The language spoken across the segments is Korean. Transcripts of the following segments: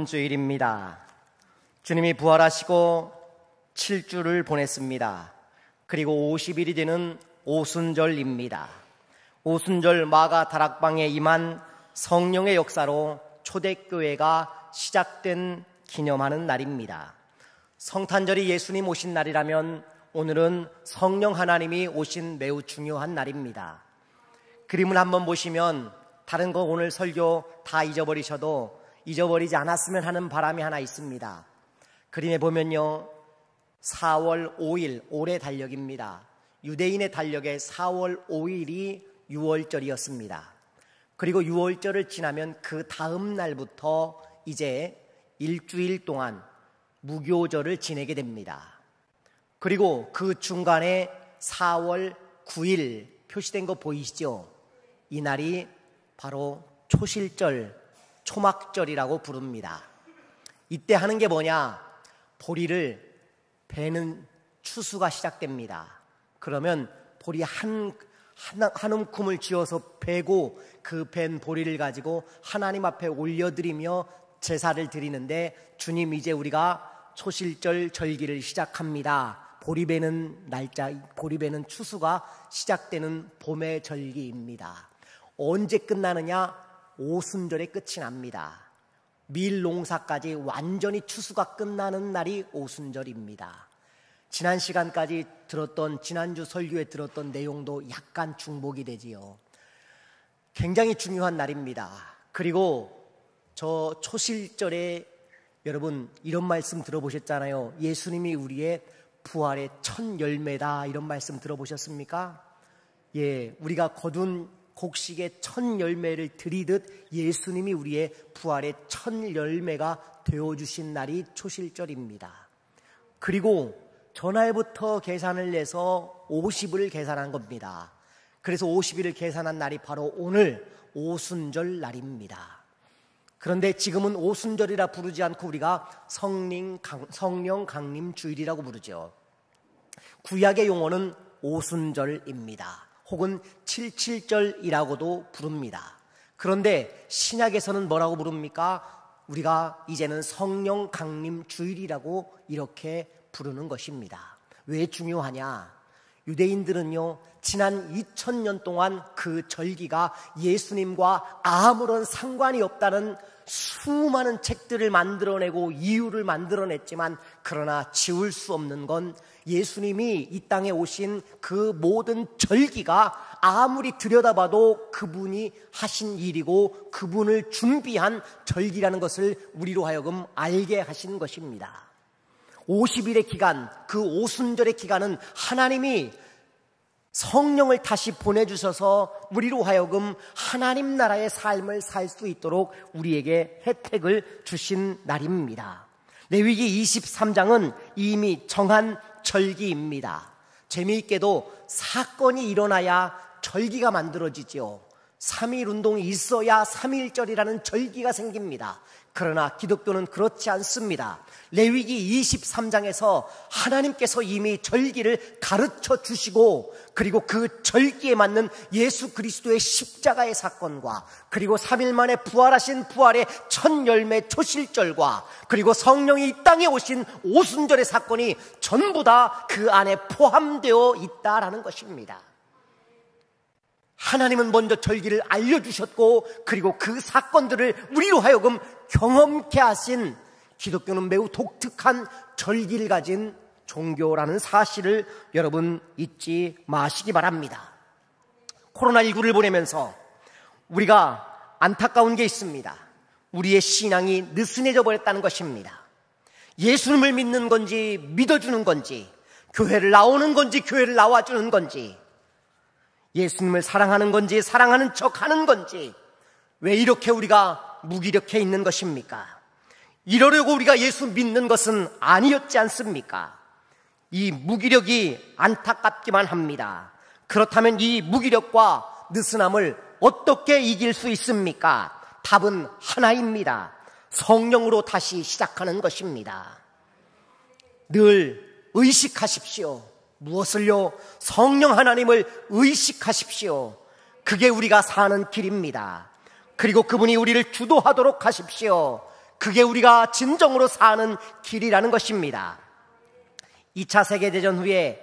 주일입니다. 주님이 부활하시고 7주를 보냈습니다. 그리고 50일이 되는 오순절입니다. 오순절 마가 다락방에 임한 성령의 역사로 초대교회가 시작된 기념하는 날입니다. 성탄절이 예수님 오신 날이라면 오늘은 성령 하나님이 오신 매우 중요한 날입니다. 그림을 한번 보시면 다른 거 오늘 설교 다 잊어버리셔도 잊어버리지 않았으면 하는 바람이 하나 있습니다. 그림에 보면요, 4월 5일 올해 달력입니다. 유대인의 달력에 4월 5일이 6월절이었습니다. 그리고 6월절을 지나면 그 다음 날부터 이제 일주일 동안 무교절을 지내게 됩니다. 그리고 그 중간에 4월 9일 표시된 거 보이시죠? 이 날이 바로 초실절, 초막절이라고 부릅니다. 이때 하는 게 뭐냐? 보리를 베는 추수가 시작됩니다. 그러면 보리 한 움큼을 쥐어서 베고 그 벤 보리를 가지고 하나님 앞에 올려드리며 제사를 드리는데, 주님 이제 우리가 초실절 절기를 시작합니다. 보리 베는 날짜, 보리 베는 추수가 시작되는 봄의 절기입니다. 언제 끝나느냐? 오순절에 끝이 납니다. 밀 농사까지 완전히 추수가 끝나는 날이 오순절입니다. 지난 시간까지 들었던, 지난주 설교에 들었던 내용도 약간 중복이 되지요. 굉장히 중요한 날입니다. 그리고 저 초실절에 여러분 이런 말씀 들어보셨잖아요. 예수님이 우리의 부활의 첫 열매다, 이런 말씀 들어보셨습니까? 예, 우리가 거둔 곡식의 첫 열매를 드리듯 예수님이 우리의 부활의 첫 열매가 되어주신 날이 초실절입니다. 그리고 전날부터 계산을 내서 50을 계산한 겁니다. 그래서 50일을 계산한 날이 바로 오늘 오순절 날입니다. 그런데 지금은 오순절이라 부르지 않고 우리가 성령 강림 주일이라고 부르죠. 구약의 용어는 오순절입니다. 혹은 77절이라고도 부릅니다. 그런데 신약에서는 뭐라고 부릅니까? 우리가 이제는 성령 강림 주일이라고 이렇게 부르는 것입니다. 왜 중요하냐? 유대인들은요, 지난 2000년 동안 그 절기가 예수님과 아무런 상관이 없다는 수많은 책들을 만들어내고 이유를 만들어냈지만, 그러나 지울 수 없는 건 예수님이 이 땅에 오신 그 모든 절기가 아무리 들여다봐도 그분이 하신 일이고 그분을 준비한 절기라는 것을 우리로 하여금 알게 하신 것입니다. 50일의 기간, 그 오순절의 기간은 하나님이 성령을 다시 보내주셔서 우리로 하여금 하나님 나라의 삶을 살 수 있도록 우리에게 혜택을 주신 날입니다. 레위기 23장은 이미 정한 절기입니다. 재미있게도 사건이 일어나야 절기가 만들어지죠. 3.1 운동이 있어야 3.1절이라는 절기가 생깁니다. 그러나 기독교는 그렇지 않습니다. 레위기 23장에서 하나님께서 이미 절기를 가르쳐 주시고, 그리고 그 절기에 맞는 예수 그리스도의 십자가의 사건과, 그리고 3일 만에 부활하신 부활의 첫 열매 초실절과, 그리고 성령이 이 땅에 오신 오순절의 사건이 전부 다 그 안에 포함되어 있다라는 것입니다. 하나님은 먼저 절기를 알려주셨고, 그리고 그 사건들을 우리로 하여금 경험케 하신, 기독교는 매우 독특한 절기를 가진 종교라는 사실을 여러분 잊지 마시기 바랍니다. 코로나19를 보내면서 우리가 안타까운 게 있습니다. 우리의 신앙이 느슨해져 버렸다는 것입니다. 예수님을 믿는 건지 믿어주는 건지, 교회를 나오는 건지 교회를 나와주는 건지, 예수님을 사랑하는 건지 사랑하는 척 하는 건지, 왜 이렇게 우리가 무기력해 있는 것입니까? 이러려고 우리가 예수 믿는 것은 아니었지 않습니까? 이 무기력이 안타깝기만 합니다. 그렇다면 이 무기력과 느슨함을 어떻게 이길 수 있습니까? 답은 하나입니다. 성령으로 다시 시작하는 것입니다. 늘 의식하십시오. 무엇을요? 성령 하나님을 의식하십시오. 그게 우리가 사는 길입니다. 그리고 그분이 우리를 주도하도록 하십시오. 그게 우리가 진정으로 사는 길이라는 것입니다. 2차 세계대전 후에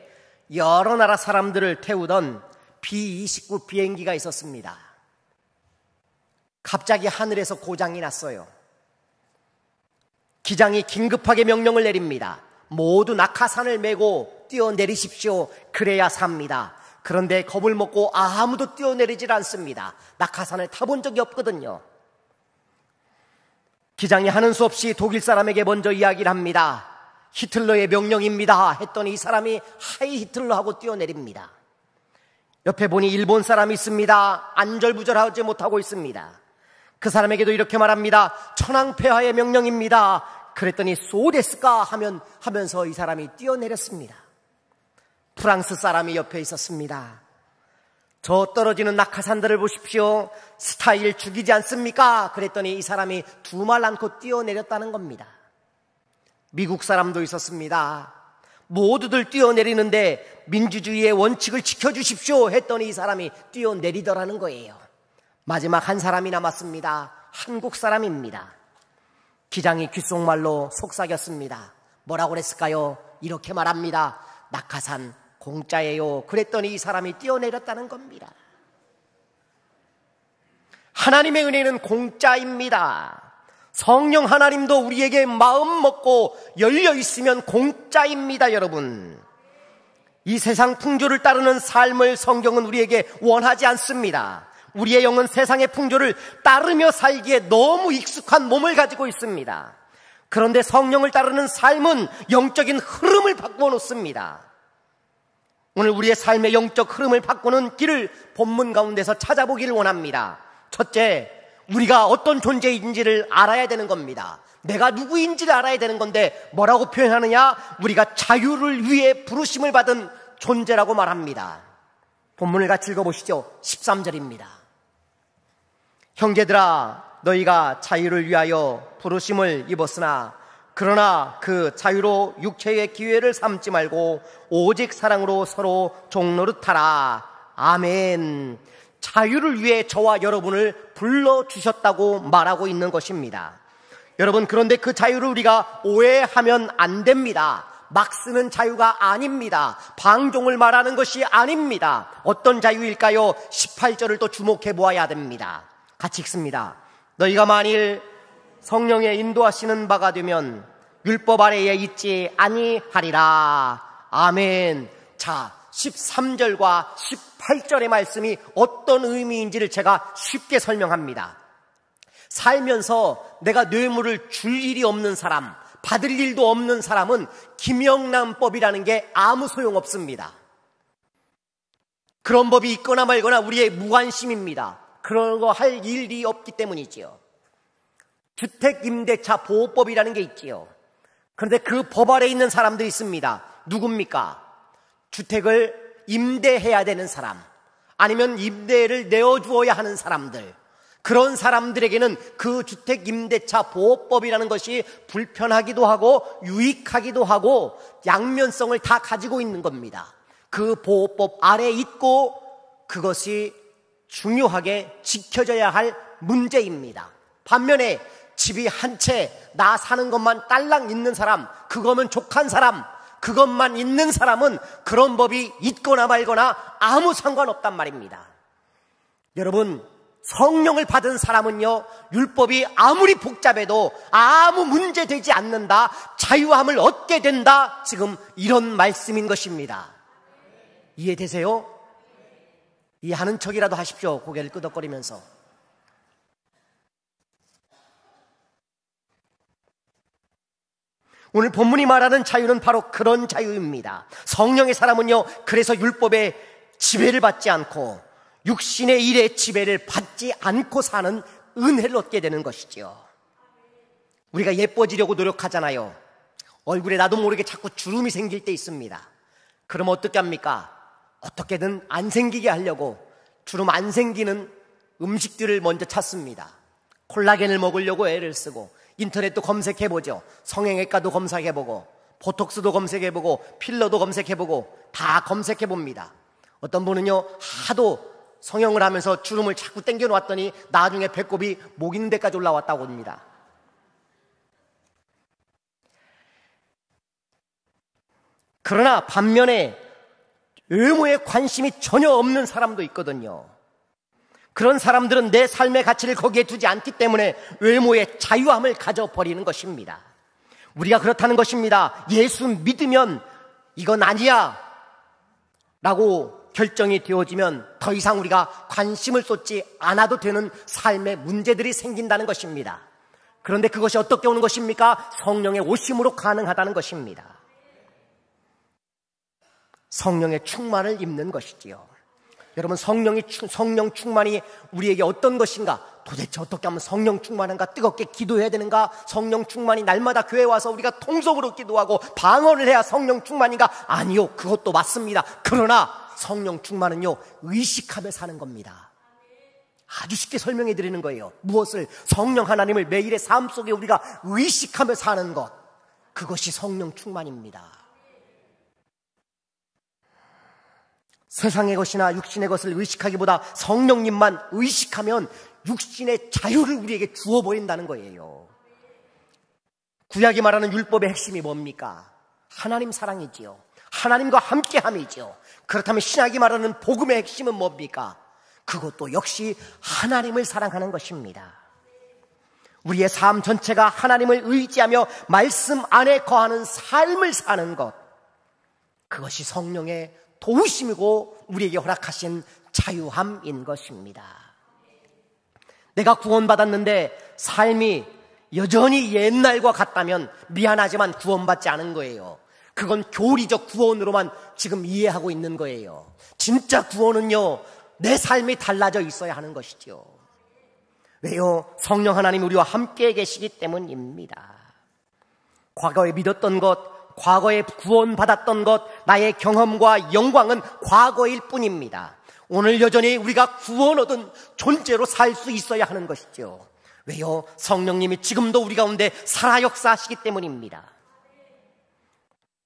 여러 나라 사람들을 태우던 B-29 비행기가 있었습니다. 갑자기 하늘에서 고장이 났어요. 기장이 긴급하게 명령을 내립니다. 모두 낙하산을 메고 뛰어내리십시오. 그래야 삽니다. 그런데 겁을 먹고 아무도 뛰어내리질 않습니다. 낙하산을 타본 적이 없거든요. 기장이 하는 수 없이 독일 사람에게 먼저 이야기를 합니다. 히틀러의 명령입니다 했더니 이 사람이 하이 히틀러 하고 뛰어내립니다. 옆에 보니 일본 사람이 있습니다. 안절부절하지 못하고 있습니다. 그 사람에게도 이렇게 말합니다. 천황폐하의 명령입니다. 그랬더니 소데스까 하면서 이 사람이 뛰어내렸습니다. 프랑스 사람이 옆에 있었습니다. 저 떨어지는 낙하산들을 보십시오. 스타일 죽이지 않습니까? 그랬더니 이 사람이 두말 않고 뛰어내렸다는 겁니다. 미국 사람도 있었습니다. 모두들 뛰어내리는데 민주주의의 원칙을 지켜주십시오 했더니 이 사람이 뛰어내리더라는 거예요. 마지막 한 사람이 남았습니다. 한국 사람입니다. 기장이 귓속말로 속삭였습니다. 뭐라고 그랬을까요? 이렇게 말합니다. 낙하산 공짜예요. 그랬더니 이 사람이 뛰어내렸다는 겁니다. 하나님의 은혜는 공짜입니다. 성령 하나님도 우리에게 마음 먹고 열려 있으면 공짜입니다, 여러분. 이 세상 풍조를 따르는 삶을 성경은 우리에게 원하지 않습니다. 우리의 영은 세상의 풍조를 따르며 살기에 너무 익숙한 몸을 가지고 있습니다. 그런데 성령을 따르는 삶은 영적인 흐름을 바꾸어 놓습니다. 오늘 우리의 삶의 영적 흐름을 바꾸는 길을 본문 가운데서 찾아보기를 원합니다. 첫째, 우리가 어떤 존재인지를 알아야 되는 겁니다. 내가 누구인지를 알아야 되는 건데 뭐라고 표현하느냐? 우리가 자유를 위해 부르심을 받은 존재라고 말합니다. 본문을 같이 읽어보시죠. 13절입니다. 형제들아, 너희가 자유를 위하여 부르심을 입었으나 그러나 그 자유로 육체의 기회를 삼지 말고 오직 사랑으로 서로 종노릇하라. 아멘. 자유를 위해 저와 여러분을 불러주셨다고 말하고 있는 것입니다. 여러분, 그런데 그 자유를 우리가 오해하면 안 됩니다. 막 쓰는 자유가 아닙니다. 방종을 말하는 것이 아닙니다. 어떤 자유일까요? 18절을 또 주목해 보아야 됩니다. 같이 읽습니다. 너희가 만일 성령의 인도하시는 바가 되면 율법 아래에 있지 아니하리라. 아멘. 자, 13절과 18절의 말씀이 어떤 의미인지를 제가 쉽게 설명합니다. 살면서 내가 뇌물을 줄 일이 없는 사람, 받을 일도 없는 사람은 김영란법이라는 게 아무 소용없습니다. 그런 법이 있거나 말거나 우리의 무관심입니다. 그런 거 할 일이 없기 때문이지요. 주택임대차 보호법이라는 게 있지요. 그런데 그 법 아래에 있는 사람들이 있습니다. 누굽니까? 주택을 임대해야 되는 사람, 아니면 임대를 내어주어야 하는 사람들, 그런 사람들에게는 그 주택임대차 보호법이라는 것이 불편하기도 하고 유익하기도 하고 양면성을 다 가지고 있는 겁니다. 그 보호법 아래에 있고 그것이 중요하게 지켜져야 할 문제입니다. 반면에 집이 한 채, 나 사는 것만 딸랑 있는 사람, 그거면 족한 사람, 그것만 있는 사람은 그런 법이 있거나 말거나 아무 상관없단 말입니다. 여러분, 성령을 받은 사람은요, 율법이 아무리 복잡해도 아무 문제 되지 않는다, 자유함을 얻게 된다, 지금 이런 말씀인 것입니다. 이해되세요? 이해하는 척이라도 하십시오. 고개를 끄덕거리면서. 오늘 본문이 말하는 자유는 바로 그런 자유입니다. 성령의 사람은요, 그래서 율법의 지배를 받지 않고 육신의 일의 지배를 받지 않고 사는 은혜를 얻게 되는 것이지요. 우리가 예뻐지려고 노력하잖아요. 얼굴에 나도 모르게 자꾸 주름이 생길 때 있습니다. 그럼 어떻게 합니까? 어떻게든 안 생기게 하려고 주름 안 생기는 음식들을 먼저 찾습니다. 콜라겐을 먹으려고 애를 쓰고 인터넷도 검색해보죠. 성형외과도 검색해보고 보톡스도 검색해보고 필러도 검색해보고 다 검색해봅니다. 어떤 분은요, 하도 성형을 하면서 주름을 자꾸 당겨놓았더니 나중에 배꼽이 목 있는 데까지 올라왔다고 합니다. 그러나 반면에 외모에 관심이 전혀 없는 사람도 있거든요. 그런 사람들은 내 삶의 가치를 거기에 두지 않기 때문에 외모의 자유함을 가져버리는 것입니다. 우리가 그렇다는 것입니다. 예수 믿으면 이건 아니야 라고 결정이 되어지면 더 이상 우리가 관심을 쏟지 않아도 되는 삶의 문제들이 생긴다는 것입니다. 그런데 그것이 어떻게 오는 것입니까? 성령의 오심으로 가능하다는 것입니다. 성령의 충만을 입는 것이지요. 여러분, 성령 충만이 우리에게 어떤 것인가? 도대체 어떻게 하면 성령 충만한가? 뜨겁게 기도해야 되는가? 성령 충만이 날마다 교회에 와서 우리가 통성으로 기도하고 방언을 해야 성령 충만인가? 아니요, 그것도 맞습니다. 그러나 성령 충만은요, 의식하며 사는 겁니다. 아주 쉽게 설명해 드리는 거예요. 무엇을? 성령 하나님을 매일의 삶 속에 우리가 의식하며 사는 것, 그것이 성령 충만입니다. 세상의 것이나 육신의 것을 의식하기보다 성령님만 의식하면 육신의 자유를 우리에게 주어버린다는 거예요. 구약이 말하는 율법의 핵심이 뭡니까? 하나님 사랑이지요. 하나님과 함께함이지요. 그렇다면 신약이 말하는 복음의 핵심은 뭡니까? 그것도 역시 하나님을 사랑하는 것입니다. 우리의 삶 전체가 하나님을 의지하며 말씀 안에 거하는 삶을 사는 것, 그것이 성령의 도우심이고 우리에게 허락하신 자유함인 것입니다. 내가 구원받았는데 삶이 여전히 옛날과 같다면 미안하지만 구원받지 않은 거예요. 그건 교리적 구원으로만 지금 이해하고 있는 거예요. 진짜 구원은요, 내 삶이 달라져 있어야 하는 것이죠. 왜요? 성령 하나님 우리와 함께 계시기 때문입니다. 과거에 믿었던 것, 과거에 구원받았던 것, 나의 경험과 영광은 과거일 뿐입니다. 오늘 여전히 우리가 구원 얻은 존재로 살 수 있어야 하는 것이죠. 왜요? 성령님이 지금도 우리 가운데 살아 역사하시기 때문입니다.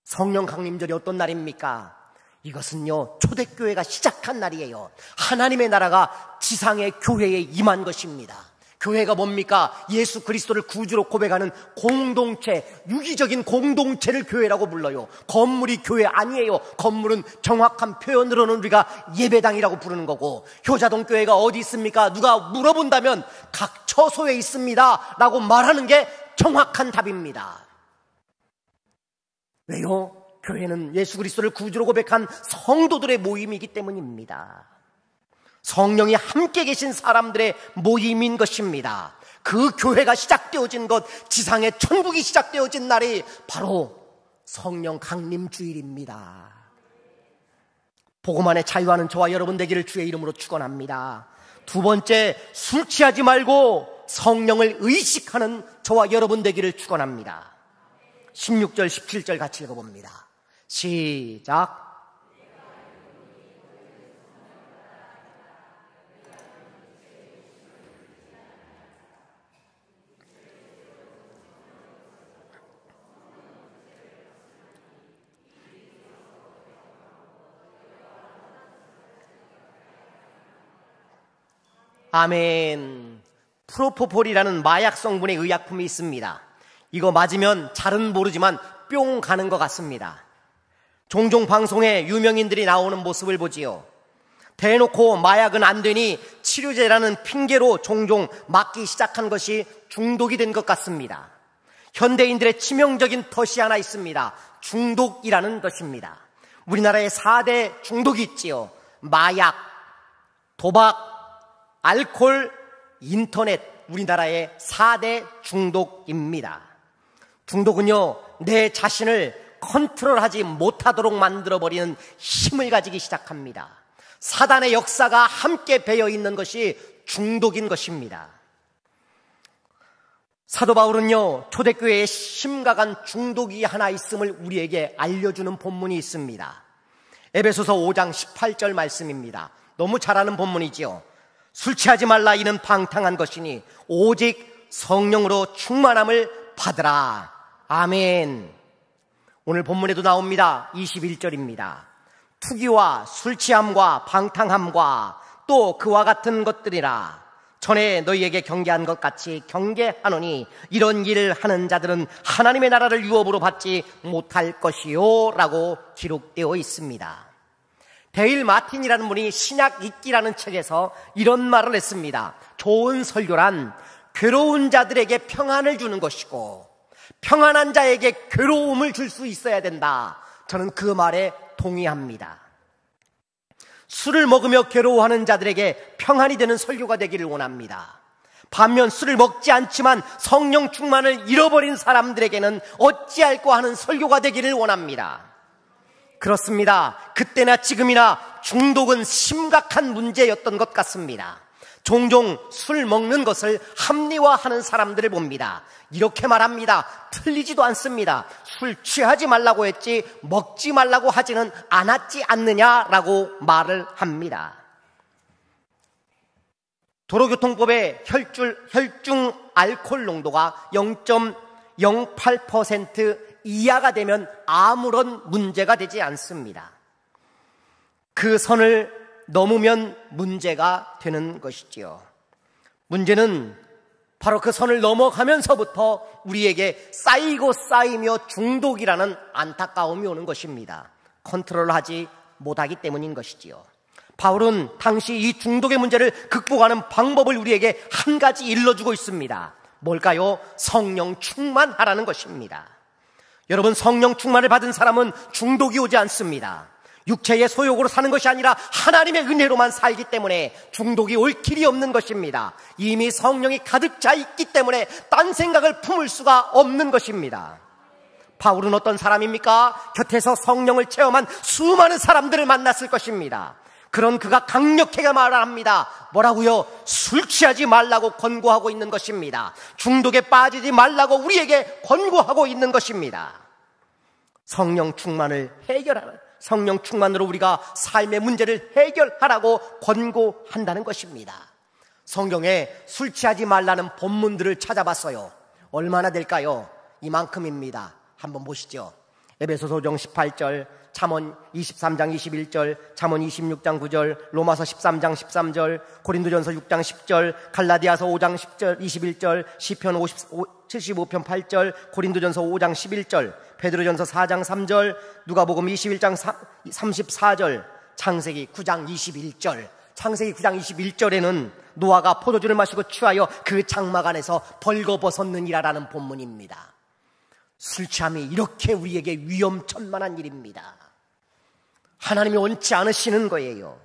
성령 강림절이 어떤 날입니까? 이것은요, 초대교회가 시작한 날이에요. 하나님의 나라가 지상의 교회에 임한 것입니다. 교회가 뭡니까? 예수 그리스도를 구주로 고백하는 공동체, 유기적인 공동체를 교회라고 불러요. 건물이 교회 아니에요. 건물은 정확한 표현으로는 우리가 예배당이라고 부르는 거고, 효자동 교회가 어디 있습니까? 누가 물어본다면 각 처소에 있습니다 라고 말하는 게 정확한 답입니다. 왜요? 교회는 예수 그리스도를 구주로 고백한 성도들의 모임이기 때문입니다. 성령이 함께 계신 사람들의 모임인 것입니다. 그 교회가 시작되어진 것, 지상의 천국이 시작되어진 날이 바로 성령 강림 주일입니다. 복음 안에 자유하는 저와 여러분 되기를 주의 이름으로 축원합니다. 두 번째, 술 취하지 말고 성령을 의식하는 저와 여러분 되기를 축원합니다. 16절, 17절 같이 읽어봅니다. 시작. 아멘. 프로포폴이라는 마약 성분의 의약품이 있습니다. 이거 맞으면 잘은 모르지만 뿅 가는 것 같습니다. 종종 방송에 유명인들이 나오는 모습을 보지요. 대놓고 마약은 안 되니 치료제라는 핑계로 종종 맞기 시작한 것이 중독이 된 것 같습니다. 현대인들의 치명적인 덫이 하나 있습니다. 중독이라는 것입니다. 우리나라에 4대 중독이 있지요. 마약, 도박, 알코올, 인터넷, 우리나라의 4대 중독입니다. 중독은요, 내 자신을 컨트롤하지 못하도록 만들어버리는 힘을 가지기 시작합니다. 사단의 역사가 함께 배어 있는 것이 중독인 것입니다. 사도 바울은요, 초대교회에 심각한 중독이 하나 있음을 우리에게 알려주는 본문이 있습니다. 에베소서 5장 18절 말씀입니다. 너무 잘 아는 본문이지요. 술 취하지 말라, 이는 방탕한 것이니 오직 성령으로 충만함을 받으라. 아멘. 오늘 본문에도 나옵니다. 21절입니다. 투기와 술 취함과 방탕함과 또 그와 같은 것들이라 전에 너희에게 경계한 것 같이 경계하노니 이런 일을 하는 자들은 하나님의 나라를 유업으로 받지 못할 것이요 라고 기록되어 있습니다. 데일 마틴이라는 분이 신약 읽기라는 책에서 이런 말을 했습니다. 좋은 설교란 괴로운 자들에게 평안을 주는 것이고 평안한 자에게 괴로움을 줄 수 있어야 된다. 저는 그 말에 동의합니다. 술을 먹으며 괴로워하는 자들에게 평안이 되는 설교가 되기를 원합니다. 반면 술을 먹지 않지만 성령 충만을 잃어버린 사람들에게는 어찌할꼬 하는 설교가 되기를 원합니다. 그렇습니다. 그때나 지금이나 중독은 심각한 문제였던 것 같습니다. 종종 술 먹는 것을 합리화하는 사람들을 봅니다. 이렇게 말합니다. 틀리지도 않습니다. 술 취하지 말라고 했지 먹지 말라고 하지는 않았지 않느냐라고 말을 합니다. 도로교통법의 혈중 알코올 농도가 0.08% 이하가 되면 아무런 문제가 되지 않습니다. 그 선을 넘으면 문제가 되는 것이지요. 문제는 바로 그 선을 넘어가면서부터 우리에게 쌓이고 쌓이며 중독이라는 안타까움이 오는 것입니다. 컨트롤하지 못하기 때문인 것이지요. 바울은 당시 이 중독의 문제를 극복하는 방법을 우리에게 한 가지 일러주고 있습니다. 뭘까요? 성령 충만하라는 것입니다. 여러분, 성령 충만을 받은 사람은 중독이 오지 않습니다. 육체의 소욕으로 사는 것이 아니라 하나님의 은혜로만 살기 때문에 중독이 올 길이 없는 것입니다. 이미 성령이 가득 차 있기 때문에 딴 생각을 품을 수가 없는 것입니다. 바울은 어떤 사람입니까? 곁에서 성령을 체험한 수많은 사람들을 만났을 것입니다. 그런 그가 강력하게 말합니다. 뭐라고요? 술 취하지 말라고 권고하고 있는 것입니다. 중독에 빠지지 말라고 우리에게 권고하고 있는 것입니다. 성령 충만을 해결하는, 성령 충만으로 우리가 삶의 문제를 해결하라고 권고한다는 것입니다. 성경에 술 취하지 말라는 본문들을 찾아봤어요. 얼마나 될까요? 이만큼입니다. 한번 보시죠. 에베소서 5장 18절, 잠언 23장 21절, 잠언 26장 9절, 로마서 13장 13절, 고린도전서 6장 10절, 갈라디아서 5장 10절 21절, 시편 75편 8절, 고린도전서 5장 11절, 베드로전서 4장 3절, 누가복음 21장 34절, 창세기 9장 21절. 창세기 9장 21절에는 노아가 포도주를 마시고 취하여 그 장막 안에서 벌거벗었느니라라는 본문입니다. 술 취함이 이렇게 우리에게 위험천만한 일입니다. 하나님이 원치 않으시는 거예요.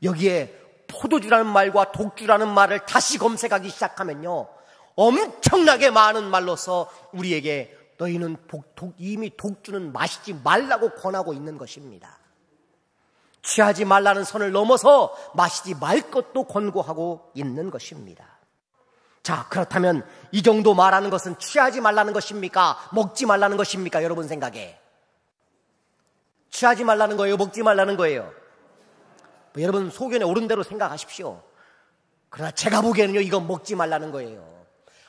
여기에 포도주라는 말과 독주라는 말을 다시 검색하기 시작하면요, 엄청나게 많은 말로서 우리에게 너희는 이미 독주는 마시지 말라고 권하고 있는 것입니다. 취하지 말라는 선을 넘어서 마시지 말 것도 권고하고 있는 것입니다. 자, 그렇다면 이 정도 말하는 것은 취하지 말라는 것입니까? 먹지 말라는 것입니까? 여러분 생각에 취하지 말라는 거예요? 먹지 말라는 거예요? 여러분 소견에 오른 대로 생각하십시오. 그러나 제가 보기에는요, 이건 먹지 말라는 거예요.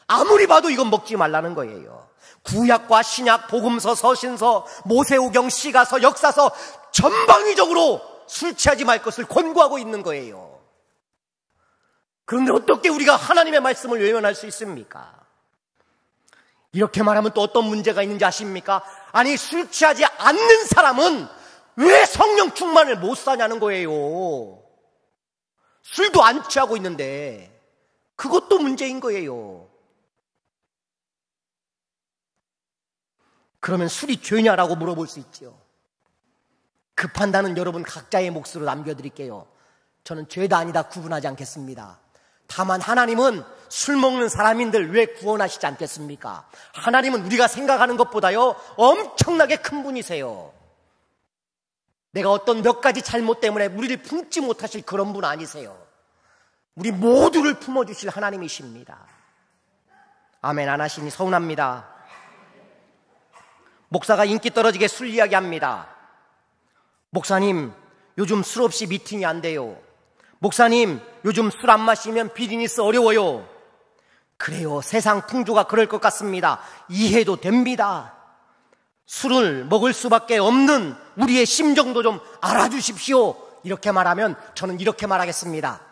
아무리 봐도 이건 먹지 말라는 거예요. 구약과 신약, 복음서, 서신서, 모세오경, 시가서, 역사서 전방위적으로 술 취하지 말 것을 권고하고 있는 거예요. 그런데 어떻게 우리가 하나님의 말씀을 외면할 수 있습니까? 이렇게 말하면 또 어떤 문제가 있는지 아십니까? 아니, 술 취하지 않는 사람은 왜 성령 충만을 못 사냐는 거예요. 술도 안 취하고 있는데 그것도 문제인 거예요. 그러면 술이 죄냐라고 물어볼 수 있죠. 그 판단은 여러분 각자의 몫으로 남겨드릴게요. 저는 죄다 아니다 구분하지 않겠습니다. 다만 하나님은 술 먹는 사람인들 왜 구원하시지 않겠습니까? 하나님은 우리가 생각하는 것보다요 엄청나게 큰 분이세요. 내가 어떤 몇 가지 잘못 때문에 우리를 품지 못하실 그런 분 아니세요. 우리 모두를 품어주실 하나님이십니다. 아멘 안 하시니 서운합니다. 목사가 인기 떨어지게 술 이야기합니다. 목사님, 요즘 술 없이 미팅이 안 돼요. 목사님, 요즘 술 안 마시면 비즈니스 어려워요. 그래요, 세상 풍조가 그럴 것 같습니다. 이해도 됩니다. 술을 먹을 수밖에 없는 우리의 심정도 좀 알아주십시오. 이렇게 말하면 저는 이렇게 말하겠습니다.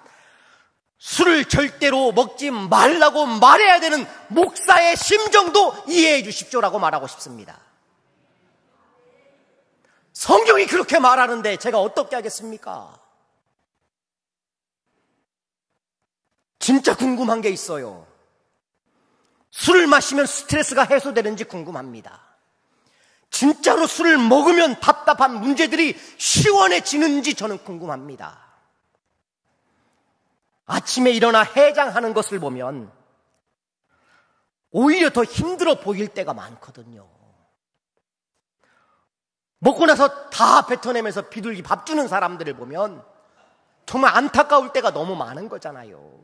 술을 절대로 먹지 말라고 말해야 되는 목사의 심정도 이해해 주십시오라고 말하고 싶습니다. 성경이 그렇게 말하는데 제가 어떻게 하겠습니까? 진짜 궁금한 게 있어요. 술을 마시면 스트레스가 해소되는지 궁금합니다. 진짜로 술을 먹으면 답답한 문제들이 시원해지는지 저는 궁금합니다. 아침에 일어나 해장하는 것을 보면 오히려 더 힘들어 보일 때가 많거든요. 먹고 나서 다 뱉어내면서 비둘기 밥 주는 사람들을 보면 정말 안타까울 때가 너무 많은 거잖아요.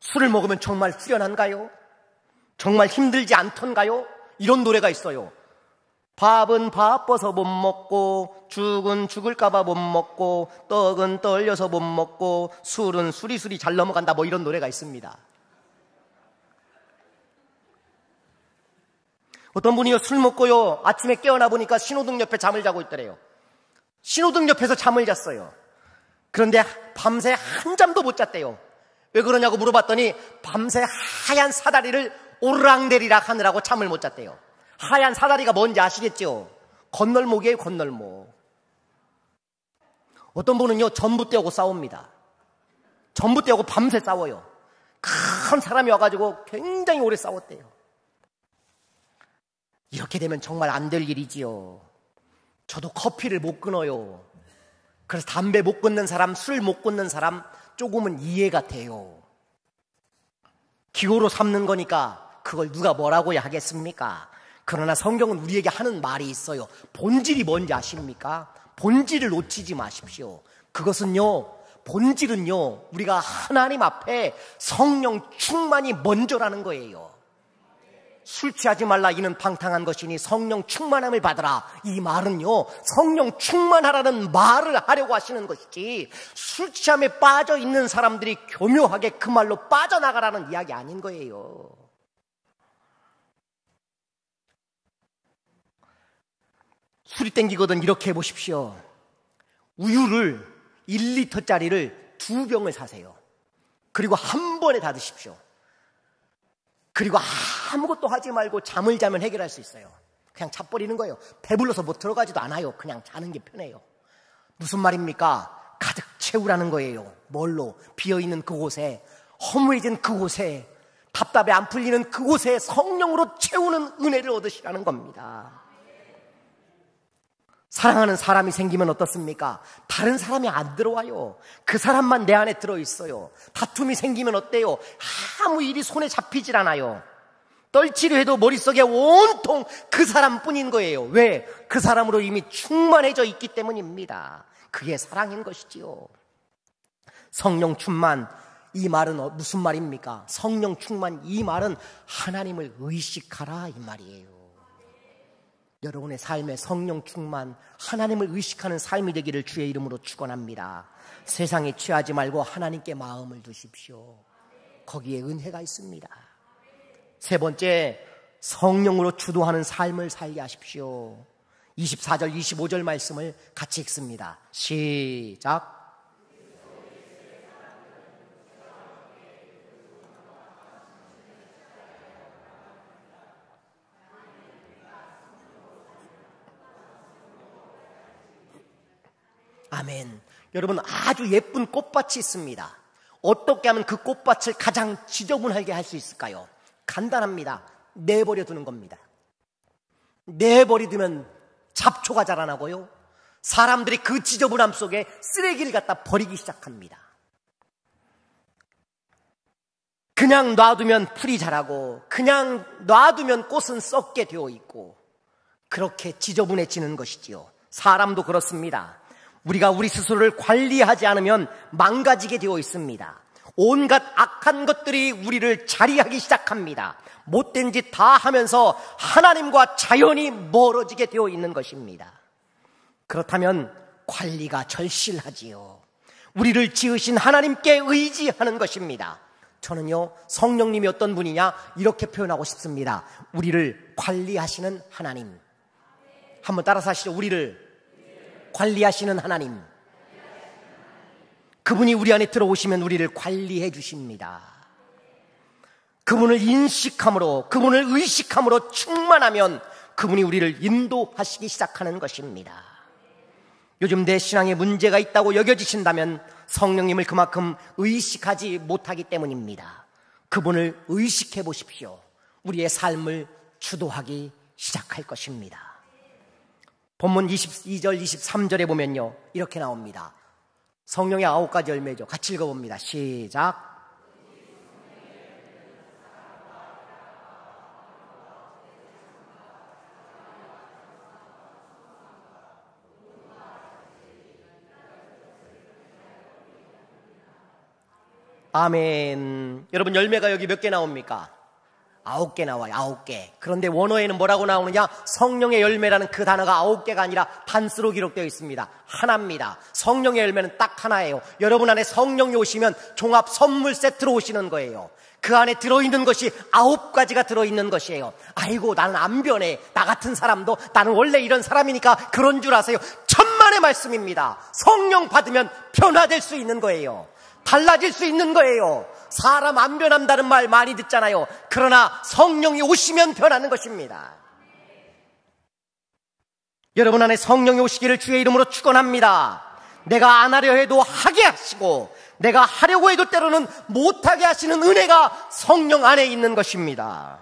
술을 먹으면 정말 후련한가요? 정말 힘들지 않던가요? 이런 노래가 있어요. 밥은 바빠서 못 먹고, 죽은 죽을까봐 못 먹고, 떡은 떨려서 못 먹고, 술은 수리수리 잘 넘어간다, 뭐 이런 노래가 있습니다. 어떤 분이요, 술 먹고요, 아침에 깨어나 보니까 신호등 옆에 잠을 자고 있더래요. 신호등 옆에서 잠을 잤어요. 그런데 밤새 한 잠도 못 잤대요. 왜 그러냐고 물어봤더니 밤새 하얀 사다리를 오르락내리락 하느라고 잠을 못 잤대요. 하얀 사다리가 뭔지 아시겠죠? 건널목이에요, 건널목. 어떤 분은요, 전봇대하고 싸웁니다. 전봇대하고 밤새 싸워요. 큰 사람이 와가지고 굉장히 오래 싸웠대요. 이렇게 되면 정말 안 될 일이지요. 저도 커피를 못 끊어요. 그래서 담배 못 끊는 사람, 술 못 끊는 사람 조금은 이해가 돼요. 기호로 삼는 거니까 그걸 누가 뭐라고 하겠습니까? 그러나 성경은 우리에게 하는 말이 있어요. 본질이 뭔지 아십니까? 본질을 놓치지 마십시오. 그것은요, 본질은요, 우리가 하나님 앞에 성령 충만이 먼저라는 거예요. 술 취하지 말라 이는 방탕한 것이니 성령 충만함을 받으라. 이 말은요, 성령 충만하라는 말을 하려고 하시는 것이지 술 취함에 빠져 있는 사람들이 교묘하게 그 말로 빠져나가라는 이야기 아닌 거예요. 술이 땡기거든 이렇게 해보십시오. 우유를 1리터짜리를 2병을 사세요. 그리고 한 번에 다 드십시오. 그리고 아무것도 하지 말고 잠을 자면 해결할 수 있어요. 그냥 자버리는 거예요. 배불러서 못 들어가지도 않아요. 그냥 자는 게 편해요. 무슨 말입니까? 가득 채우라는 거예요. 뭘로? 비어있는 그곳에, 허무해진 그곳에, 답답해 안 풀리는 그곳에 성령으로 채우는 은혜를 얻으시라는 겁니다. 사랑하는 사람이 생기면 어떻습니까? 다른 사람이 안 들어와요. 그 사람만 내 안에 들어있어요. 다툼이 생기면 어때요? 아무 일이 손에 잡히질 않아요. 떨치려 해도 머릿속에 온통 그 사람뿐인 거예요. 왜? 그 사람으로 이미 충만해져 있기 때문입니다. 그게 사랑인 것이지요. 성령 충만, 이 말은 무슨 말입니까? 성령 충만, 이 말은 하나님을 의식하라 이 말이에요. 여러분의 삶에 성령 충만, 하나님을 의식하는 삶이 되기를 주의 이름으로 축원합니다. 세상에 취하지 말고 하나님께 마음을 두십시오. 거기에 은혜가 있습니다. 세 번째, 성령으로 주도하는 삶을 살게 하십시오. 24절, 25절 말씀을 같이 읽습니다. 시작. 아멘. 여러분, 아주 예쁜 꽃밭이 있습니다. 어떻게 하면 그 꽃밭을 가장 지저분하게 할 수 있을까요? 간단합니다. 내버려 두는 겁니다. 내버려 두면 잡초가 자라나고요, 사람들이 그 지저분함 속에 쓰레기를 갖다 버리기 시작합니다. 그냥 놔두면 풀이 자라고, 그냥 놔두면 꽃은 썩게 되어 있고, 그렇게 지저분해지는 것이지요. 사람도 그렇습니다. 우리가 우리 스스로를 관리하지 않으면 망가지게 되어 있습니다. 온갖 악한 것들이 우리를 자리하기 시작합니다. 못된 짓 다 하면서 하나님과 자연히 멀어지게 되어 있는 것입니다. 그렇다면 관리가 절실하지요. 우리를 지으신 하나님께 의지하는 것입니다. 저는요, 성령님이 어떤 분이냐 이렇게 표현하고 싶습니다. 우리를 관리하시는 하나님. 한번 따라서 하시죠. 우리를 관리하시는 하나님. 그분이 우리 안에 들어오시면 우리를 관리해 주십니다. 그분을 인식함으로, 그분을 의식함으로 충만하면 그분이 우리를 인도하시기 시작하는 것입니다. 요즘 내 신앙에 문제가 있다고 여겨지신다면 성령님을 그만큼 의식하지 못하기 때문입니다. 그분을 의식해 보십시오. 우리의 삶을 주도하기 시작할 것입니다. 본문 22절, 23절에 보면요, 이렇게 나옵니다. 성령의 9가지 열매죠. 같이 읽어봅니다. 시작. 아멘. 여러분, 열매가 여기 몇 개 나옵니까? 9개 나와요. 9개. 그런데 원어에는 뭐라고 나오느냐? 성령의 열매라는 그 단어가 9개가 아니라 단수로 기록되어 있습니다. 하나입니다. 성령의 열매는 딱 하나예요. 여러분 안에 성령이 오시면 종합 선물 세트로 오시는 거예요. 그 안에 들어있는 것이 9가지가 들어있는 것이에요. 아이고, 나는 안 변해. 나 같은 사람도 나는 원래 이런 사람이니까 그런 줄 아세요. 천만의 말씀입니다. 성령 받으면 변화될 수 있는 거예요. 달라질 수 있는 거예요. 사람 안 변한다는 말 많이 듣잖아요. 그러나 성령이 오시면 변하는 것입니다. 여러분 안에 성령이 오시기를 주의 이름으로 축원합니다. 내가 안 하려 해도 하게 하시고, 내가 하려고 해도 때로는 못하게 하시는 은혜가 성령 안에 있는 것입니다.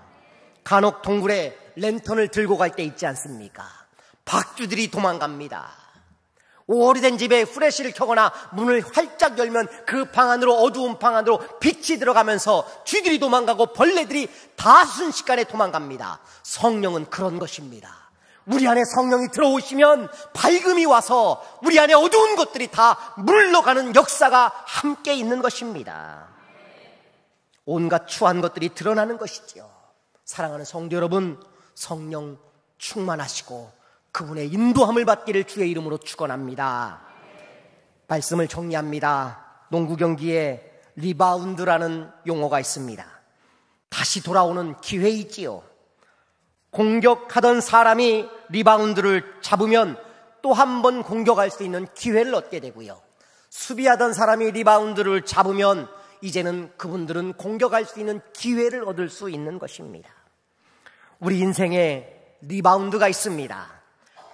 간혹 동굴에 랜턴을 들고 갈 때 있지 않습니까? 박쥐들이 도망갑니다. 오래된 집에 후레쉬를 켜거나 문을 활짝 열면 그 방 안으로, 어두운 방 안으로 빛이 들어가면서 쥐들이 도망가고 벌레들이 다 순식간에 도망갑니다. 성령은 그런 것입니다. 우리 안에 성령이 들어오시면 밝음이 와서 우리 안에 어두운 것들이 다 물러가는 역사가 함께 있는 것입니다. 온갖 추한 것들이 드러나는 것이지요. 사랑하는 성도 여러분, 성령 충만하시고 그분의 인도함을 받기를 주의 이름으로 축원합니다. 말씀을 정리합니다. 농구 경기에 리바운드라는 용어가 있습니다. 다시 돌아오는 기회이지요. 공격하던 사람이 리바운드를 잡으면 또 한 번 공격할 수 있는 기회를 얻게 되고요. 수비하던 사람이 리바운드를 잡으면 이제는 그분들은 공격할 수 있는 기회를 얻을 수 있는 것입니다. 우리 인생에 리바운드가 있습니다.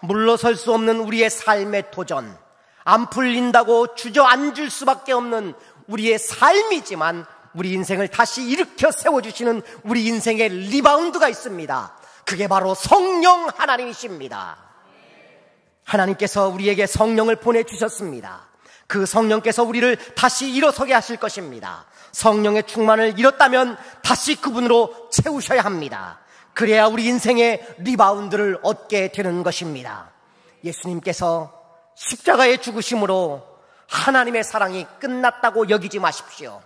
물러설 수 없는 우리의 삶의 도전, 안 풀린다고 주저앉을 수밖에 없는 우리의 삶이지만 우리 인생을 다시 일으켜 세워주시는 우리 인생의 리바운드가 있습니다. 그게 바로 성령 하나님이십니다. 하나님께서 우리에게 성령을 보내주셨습니다. 그 성령께서 우리를 다시 일어서게 하실 것입니다. 성령의 충만을 잃었다면 다시 그분으로 채우셔야 합니다. 그래야 우리 인생의 리바운드를 얻게 되는 것입니다. 예수님께서 십자가의 죽으심으로 하나님의 사랑이 끝났다고 여기지 마십시오.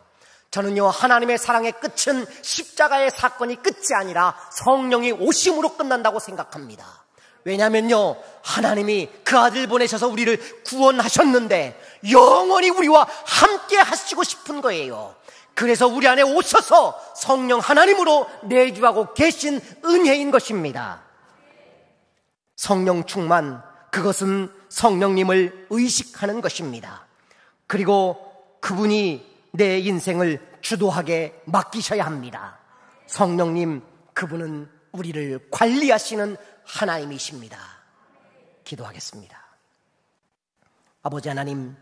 저는요, 하나님의 사랑의 끝은 십자가의 사건이 끝이 아니라 성령이 오심으로 끝난다고 생각합니다. 왜냐하면요, 하나님이 그 아들 보내셔서 우리를 구원하셨는데 영원히 우리와 함께 하시고 싶은 거예요. 그래서 우리 안에 오셔서 성령 하나님으로 내주하고 계신 은혜인 것입니다. 성령 충만, 그것은 성령님을 의식하는 것입니다. 그리고 그분이 내 인생을 주도하게 맡기셔야 합니다. 성령님, 그분은 우리를 관리하시는 하나님이십니다. 기도하겠습니다. 아버지 하나님,